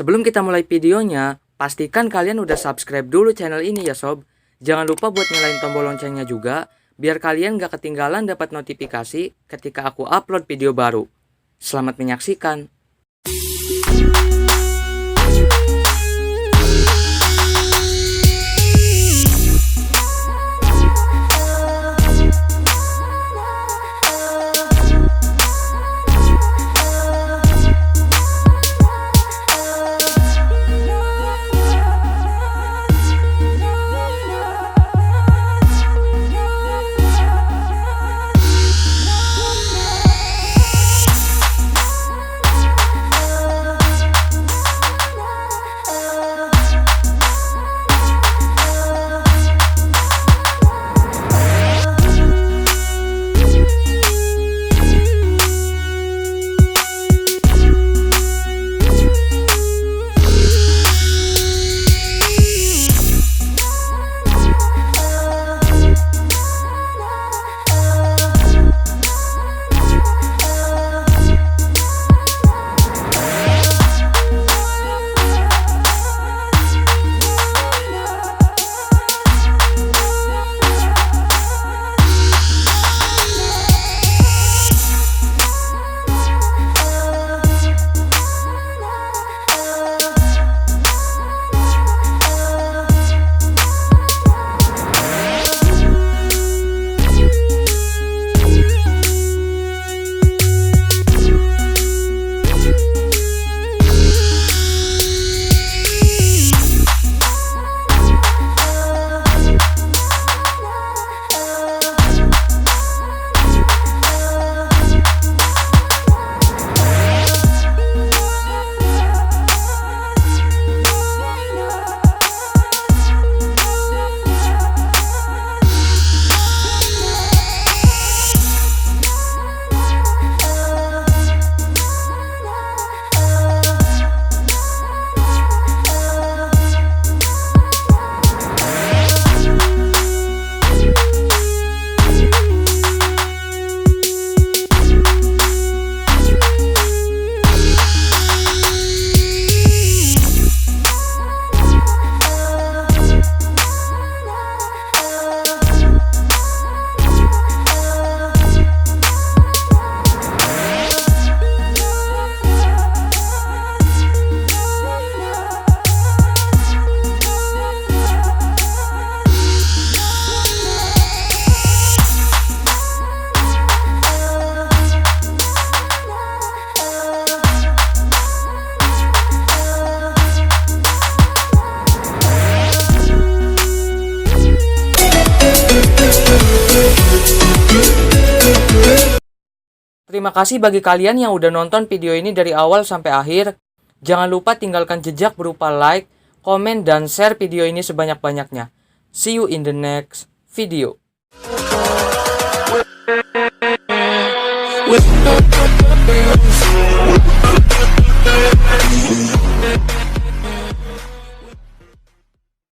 Sebelum kita mulai videonya, pastikan kalian udah subscribe dulu channel ini ya sob. Jangan lupa buat nyalain tombol loncengnya juga, biar kalian gak ketinggalan dapat notifikasi ketika aku upload video baru. Selamat menyaksikan. Terima kasih bagi kalian yang udah nonton video ini dari awal sampai akhir. Jangan lupa tinggalkan jejak berupa like, komen, dan share video ini sebanyak-banyaknya. See you in the next video.